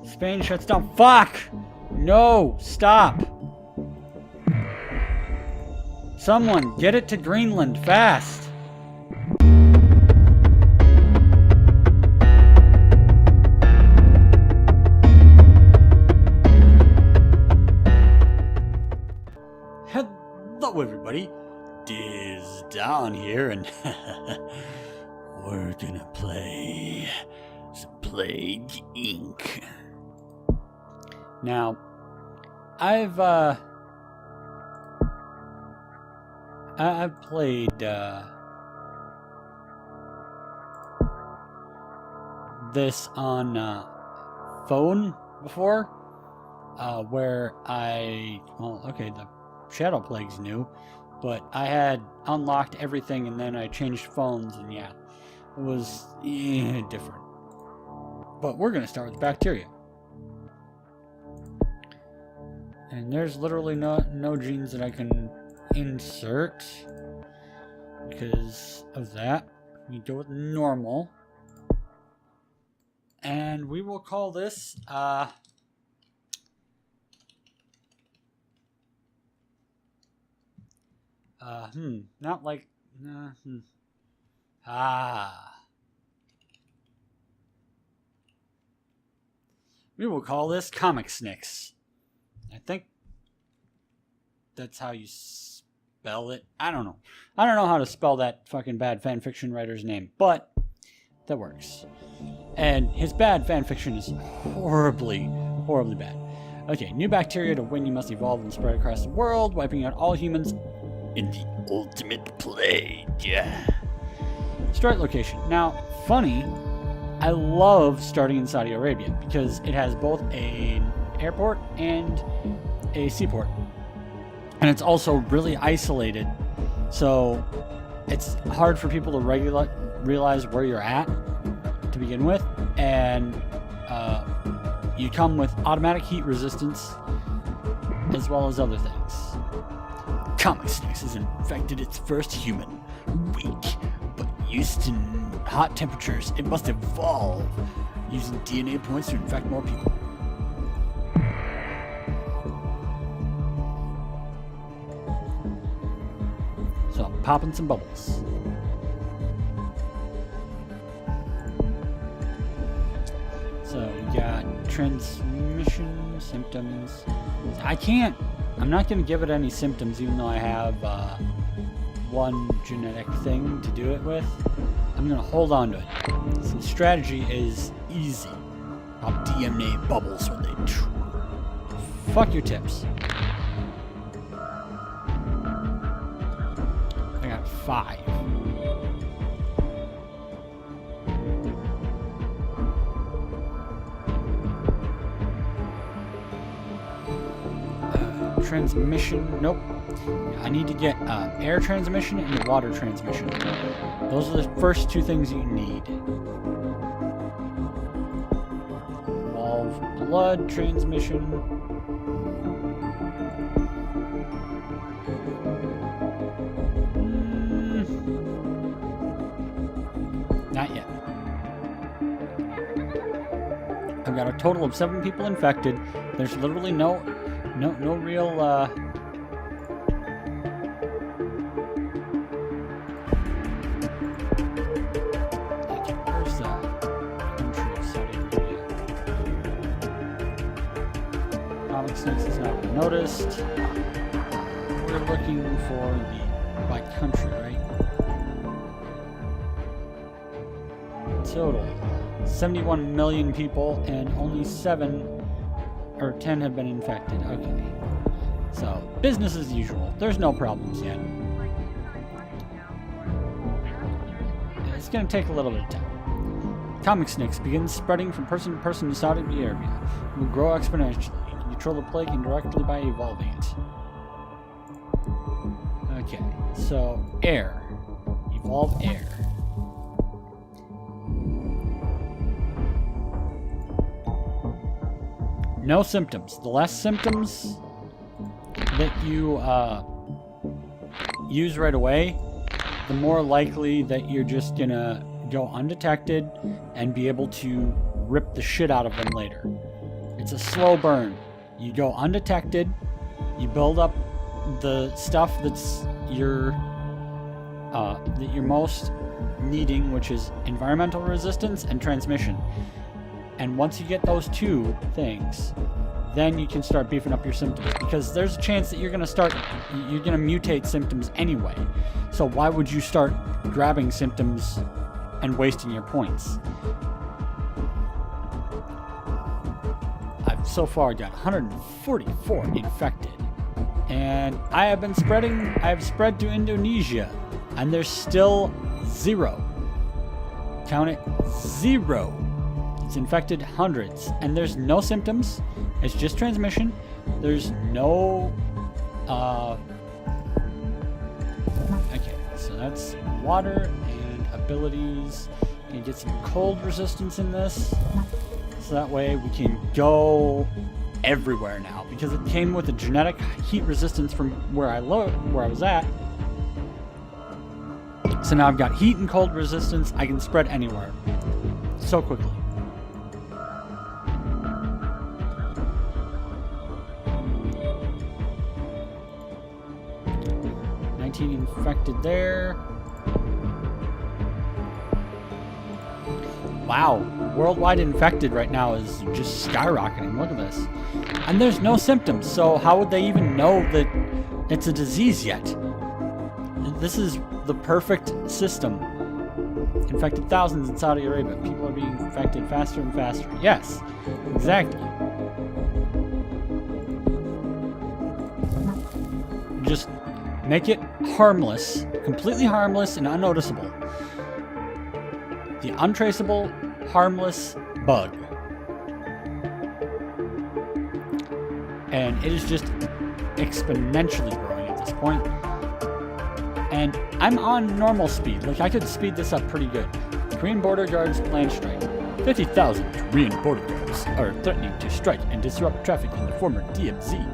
Spain shuts down. Fuck! No! Stop! Someone, get it to Greenland, fast! Hello everybody, Disdonn here, and we're gonna play some Plague Inc. Now, I've played this on phone before, where the Shadow Plague's new, but I had unlocked everything and then I changed phones, and yeah, it was different. But we're gonna start with bacteria. And there's literally no genes that I can insert because of that. We go with normal. And we will call this not like we will call this Comixsnix. I think that's how you spell it. I don't know. I don't know how to spell that fucking bad fanfiction writer's name, but that works. And his bad fanfiction is horribly, horribly bad. Okay, new bacteria to win, you must evolve and spread across the world, wiping out all humans in the ultimate plague. Start location. Now, funny, I love starting in Saudi Arabia because it has both an airport and a seaport. And it's also really isolated, so it's hard for people to realize where you're at to begin with, and you come with automatic heat resistance as well as other things. Comixsnix has infected its first human. Weak, but used to hot temperatures, it must evolve, using DNA points to infect more people. So I'm popping some bubbles. So we got transmission symptoms. I'm not going to give it any symptoms, even though I have one genetic thing to do it with. I'm going to hold on to it. So the strategy is easy. I'll DNA bubbles when they fuck your tips. I got 5. Transmission, nope. I need to get air transmission and water transmission. Those are the first 2 things you need. Evolve blood transmission. Not yet. I've got a total of 7 people infected. There's literally no real where's the country of Saudi Arabia? Comixsnix has not been noticed. We're looking for the by country, right? Total 71 million people, and only 7 or 10 have been infected. Okay. So, business as usual. There's no problems yet. It's going to take a little bit of time. Comixsnix begins spreading from person to person in Saudi Arabia. It will grow exponentially. You can control the plague indirectly by evolving it. Okay. So, air. Evolve air. No symptoms. The less symptoms that you use right away, the more likely that you're just gonna go undetected and be able to rip the shit out of them later. It's a slow burn. You go undetected. You build up the stuff that's that you're most needing, which is environmental resistance and transmission. And once you get those two things, then you can start beefing up your symptoms, because there's a chance that you're gonna mutate symptoms anyway. So why would you start grabbing symptoms and wasting your points? I've so far got 144 infected, and I have spread to Indonesia, and there's still 0. Count it, 0. It's infected hundreds, and there's no symptoms. It's just transmission. There's no okay, so that's water and abilities. You can get some cold resistance in this, so that way we can go everywhere now, because it came with a genetic heat resistance from where I was at. So now I've got heat and cold resistance. I can spread anywhere so quickly. Infected there. Wow, worldwide infected right now is just skyrocketing. Look at this. And there's no symptoms, so how would they even know that it's a disease yet? This is the perfect system. Infected thousands in Saudi Arabia. People are being infected faster and faster. Yes, exactly. Just make it harmless, completely harmless and unnoticeable. The untraceable, harmless bug. And it is just exponentially growing at this point. And I'm on normal speed. Like, I could speed this up pretty good. Korean border guards land strike. 50,000 Korean border guards are threatening to strike and disrupt traffic in the former DMZ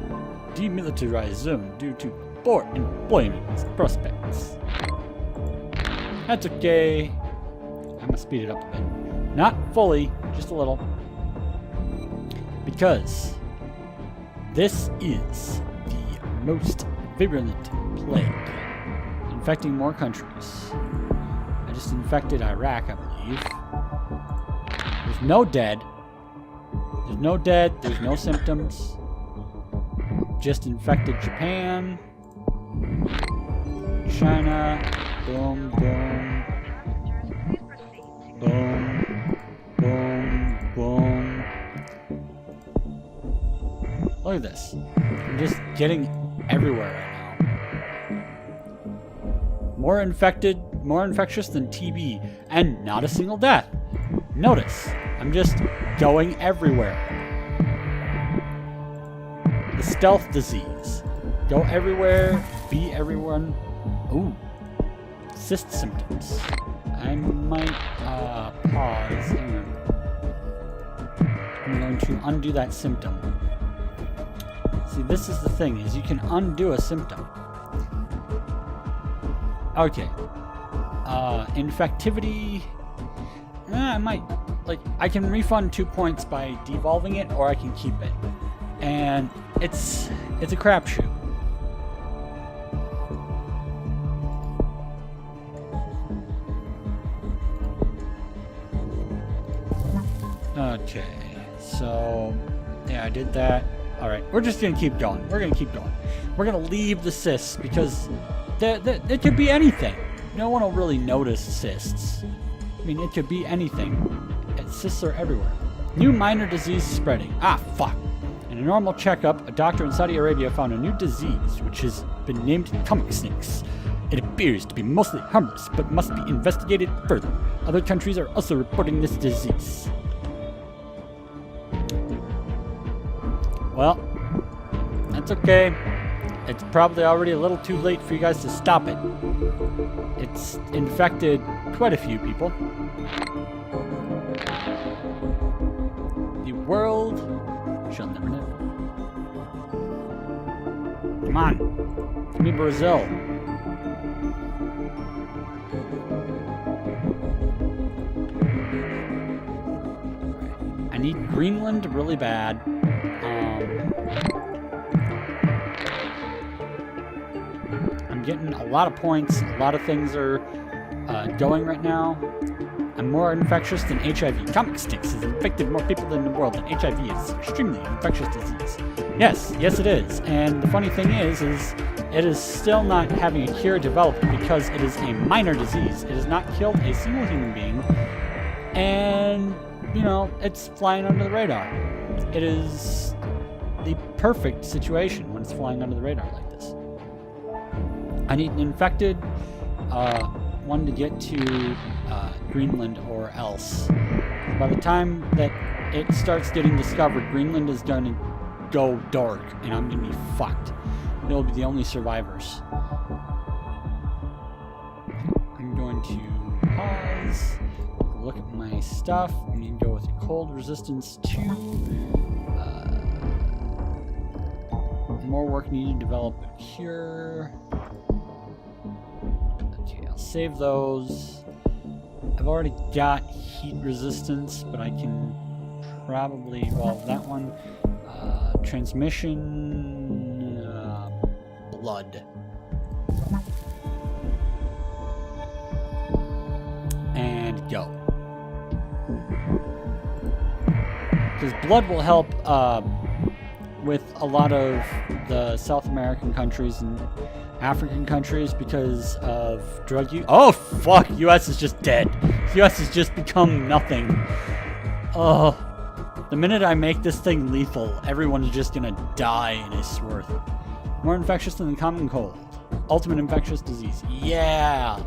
demilitarized zone due to poor employment prospects. That's okay. I'm gonna speed it up a bit. Not fully, just a little. Because this is the most virulent plague, infecting more countries. I just infected Iraq, I believe. There's no dead. There's no symptoms. Just infected Japan. China, boom, boom, boom, boom, boom. Look at this. I'm just getting everywhere right now. More infectious than TB, and not a single death. Notice, I'm just going everywhere. The stealth disease. Go everywhere, be everyone. Ooh, cyst symptoms. I might pause. Hang on. I'm going to undo that symptom. See, this is the thing, is you can undo a symptom. Okay. Infectivity. I might, I can refund 2 points by devolving it, or I can keep it. And it's a crapshoot. Okay, so yeah, I did that. All right, we're just gonna keep going. We're gonna leave the cysts, because it could be anything. No one will really notice cysts. I mean, it could be anything. Cysts are everywhere. New minor disease spreading. Ah, fuck. In a normal checkup, a doctor in Saudi Arabia found a new disease, which has been named Comixsnix. It appears to be mostly harmless, but must be investigated further. Other countries are also reporting this disease. Well, that's okay. It's probably already a little too late for you guys to stop it. It's infected quite a few people. The world shall never know. Come on. Give me Brazil. I need Greenland really bad. I'm getting a lot of points. A lot of things are going right now. I'm more infectious than HIV. Comixsnix has infected more people in the world than HIV. It's an extremely infectious disease. Yes, it is. And the funny thing is it is still not having a cure developed because it is a minor disease. It has not killed a single human being. And, you know, it's flying under the radar. It is the perfect situation when it's flying under the radar like this. I need an infected one to get to Greenland or else. By the time that it starts getting discovered, Greenland is going to go dark, and I'm going to be fucked. They'll be the only survivors. I'm going to pause, look at my stuff. I need to go with cold resistance 2. More work needed to develop a cure. Okay, I'll save those. I've already got heat resistance, but I can probably evolve that one. Transmission, blood. And go. Because blood will help with a lot of the South American countries and African countries because of drug use. Oh, fuck! US is just dead. US has just become nothing. Oh. The minute I make this thing lethal, everyone's just gonna die in a swerve. More infectious than the common cold. Ultimate infectious disease. Yeah!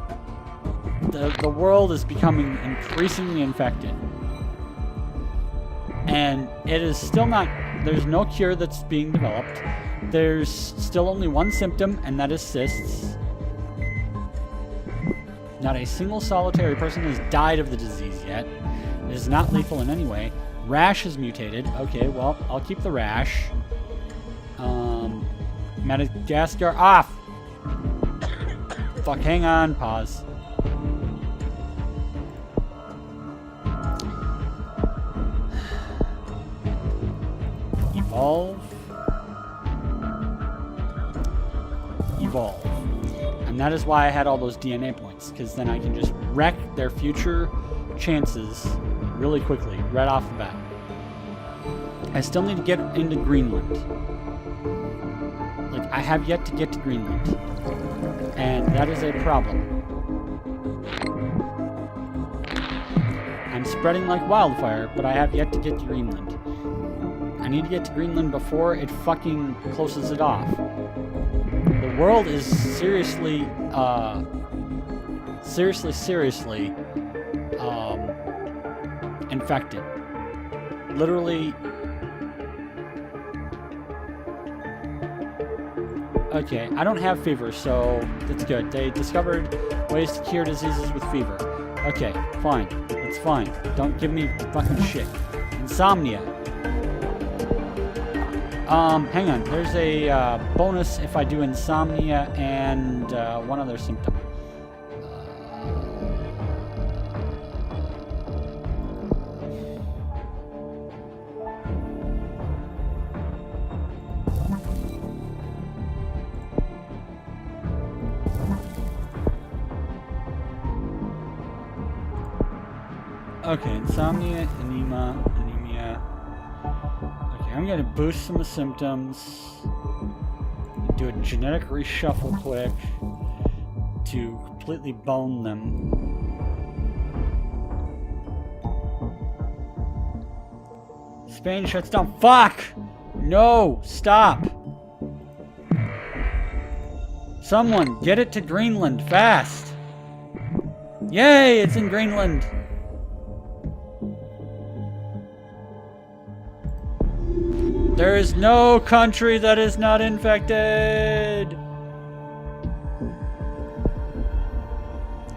The world is becoming increasingly infected. And it is still not... There's no cure that's being developed. There's still only one symptom, and that is cysts. Not a single solitary person has died of the disease yet. It is not lethal in any way. Rash has mutated. Okay, well, I'll keep the rash. Madagascar off! Fuck, hang on. Pause. Evolve. Evolve. And that is why I had all those DNA points, because then I can just wreck their future chances really quickly, right off the bat. I still need to get into Greenland. Like, I have yet to get to Greenland. And that is a problem. I'm spreading like wildfire, but I have yet to get to Greenland. I need to get to Greenland before it fucking closes it off. The world is seriously, infected. Literally. Okay, I don't have fever, so that's good. They discovered ways to cure diseases with fever. Okay, fine. That's fine. Don't give me fucking shit. Insomnia. Hang on. There's a bonus if I do insomnia and one other symptom. Okay, insomnia, anemia. Okay, I'm gonna boost some of the symptoms. Do a genetic reshuffle quick to completely bone them. Spain shuts down. Fuck! No! Stop! Someone, get it to Greenland, fast! Yay! It's in Greenland! There is no country that is not infected!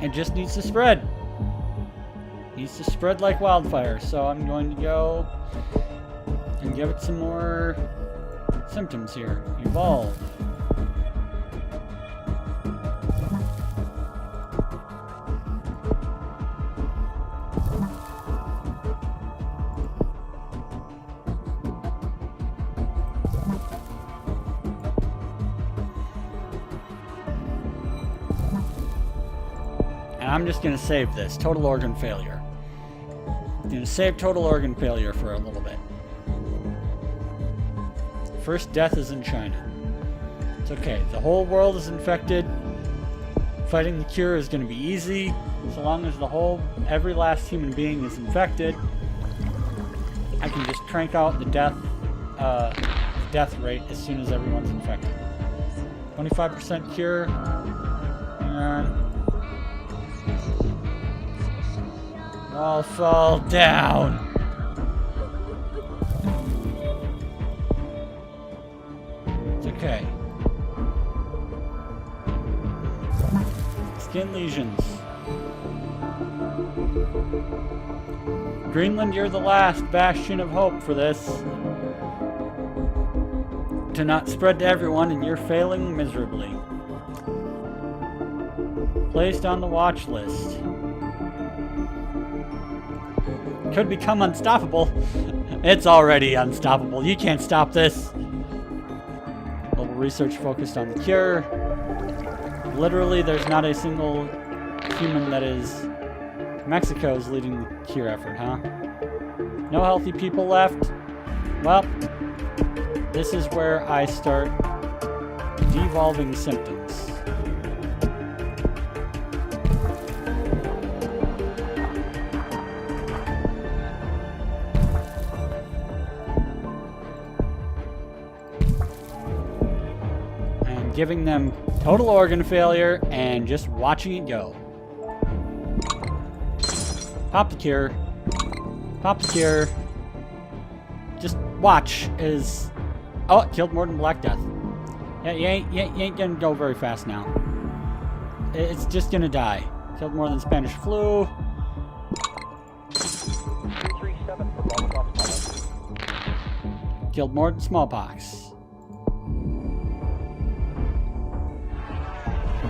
It just needs to spread. It needs to spread like wildfire, so I'm going to go and give it some more symptoms here. Evolve. I'm just gonna save this. Total organ failure. I'm gonna save total organ failure for a little bit. First death is in China. It's okay. The whole world is infected. Fighting the cure is gonna be easy. So long as every last human being is infected, I can just crank out the death rate as soon as everyone's infected. 25% cure. And all fall down. It's okay. Skin lesions. Greenland, you're the last bastion of hope for this to not spread to everyone, and you're failing miserably. Placed on the watch list. Could become unstoppable. It's already unstoppable. You can't stop this. Global research focused on the cure. Literally, there's not a single human that is... Mexico's leading the cure effort, huh? No healthy people left. Well, this is where I start devolving symptoms. And giving them total organ failure and just watching it go. Pop the cure. Pop the cure. Just watch as... Oh, it killed more than Black Death. Yeah, you ain't gonna go very fast now. It's just gonna die. Killed more than Spanish flu. 337 for smallpox. Killed more than smallpox.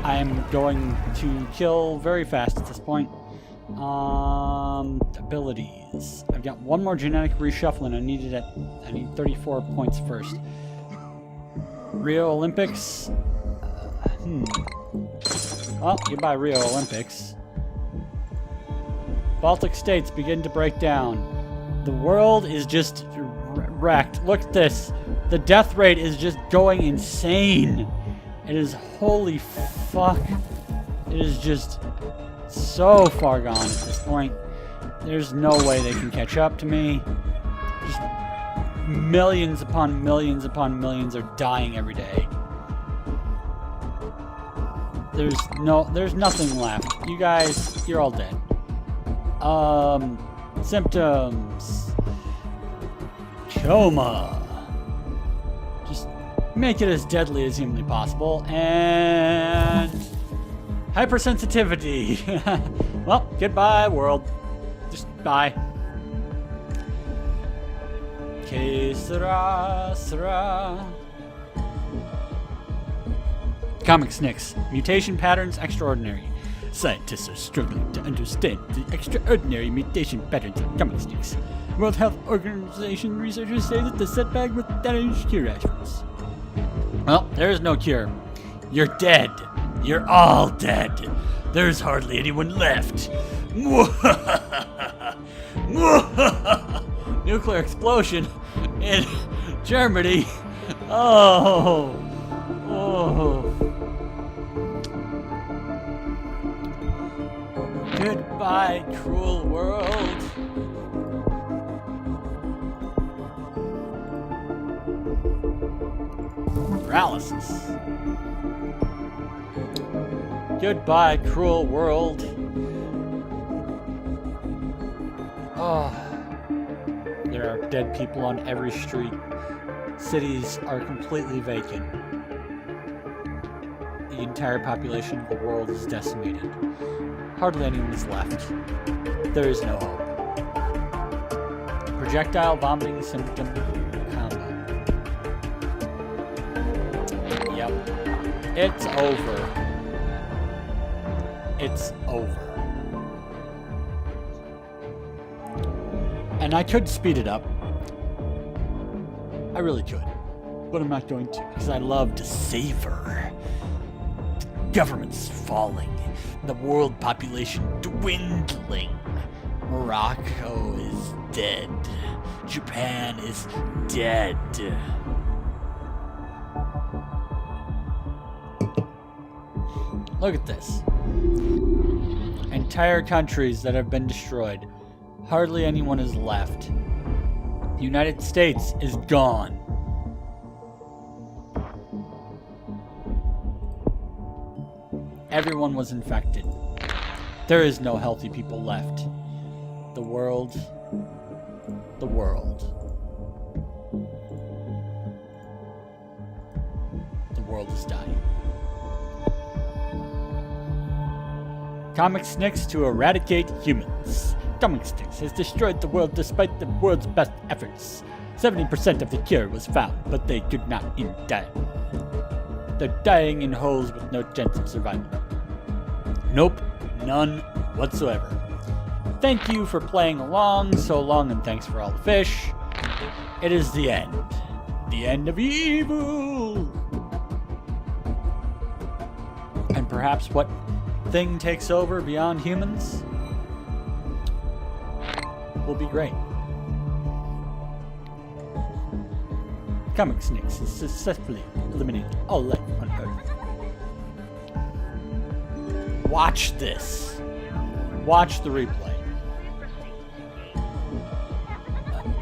I am going to kill very fast at this point. Abilities. I've got one more genetic reshuffling. I need 34 points first. Rio Olympics. Well, goodbye Rio Olympics. Baltic states begin to break down. The world is just wrecked. Look at this. The death rate is just going insane. It is holy fuck. It is just so far gone at this point. There's no way they can catch up to me. Just millions upon millions upon millions are dying every day. There's nothing left. You guys, you're all dead. Symptoms. Coma. Just make it as deadly as humanly possible. And hypersensitivity. Well, goodbye, world. Just bye. Que sera, sera. Comixsnix. Mutation patterns extraordinary. Scientists are struggling to understand the extraordinary mutation patterns in Comixsnix. World Health Organization researchers say that the setback with damaged cure efforts. Well, there is no cure. You're dead. You're all dead. There's hardly anyone left. Nuclear explosion in Germany. Oh. Goodbye, cruel world. Paralysis. Goodbye, cruel world. Oh. There are dead people on every street. Cities are completely vacant. The entire population of the world is decimated. Hardly anyone is left. There is no hope. Projectile vomiting symptom combo. Yep. It's over. It's over. And I could speed it up. I really could. But I'm not going to, because I love to savor governments falling, the world population dwindling. Morocco is dead. Japan is dead. Look at this. Entire countries that have been destroyed. Hardly anyone is left. The United States is gone. Everyone was infected. There is no healthy people left. The world is dying. Comixsnix to eradicate humans. Comixsnix has destroyed the world despite the world's best efforts. 70% of the cure was found, but they could not in time. They're dying in holes with no chance of survival. Nope, none whatsoever. Thank you for playing along so long, and thanks for all the fish. It is the end. The end of evil. And perhaps what thing takes over beyond humans will be great. Comixsnix has successfully eliminated all life on Earth. Watch this. Watch the replay.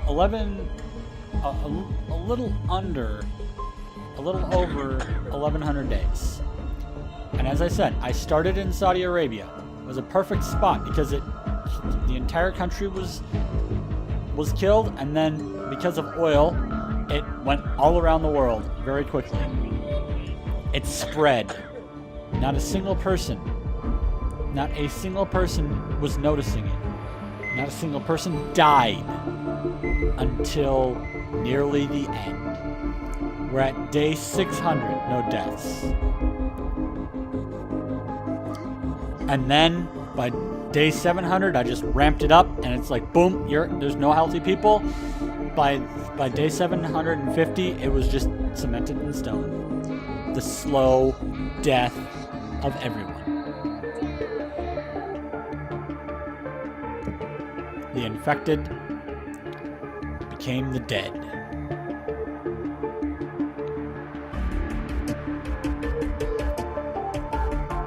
11, a little over 1,100 days. And as I said, I started in Saudi Arabia. It was a perfect spot because the entire country was killed, and then because of oil, it went all around the world very quickly. It spread. Not a single person was noticing it. Not a single person died until nearly the end. We're at day 600, no deaths. And then by day 700, I just ramped it up, and it's like, boom, there's no healthy people. By day 750, it was just cemented in stone. The slow death of everyone. The infected became the dead.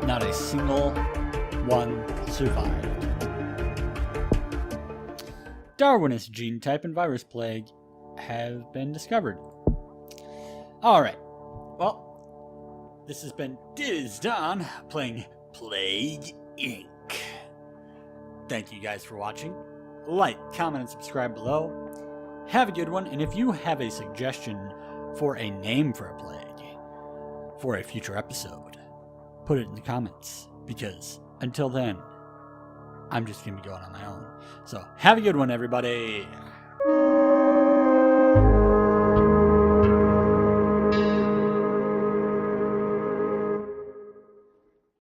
Not a single one survived. Darwinist gene type and virus plague have been discovered. Alright, well, this has been Disdonn playing Plague Inc. Thank you guys for watching. Like, comment, and subscribe below. Have a good one, and if you have a suggestion for a name for a plague for a future episode, put it in the comments, because until then, I'm just going to be going on my own. So, have a good one, everybody.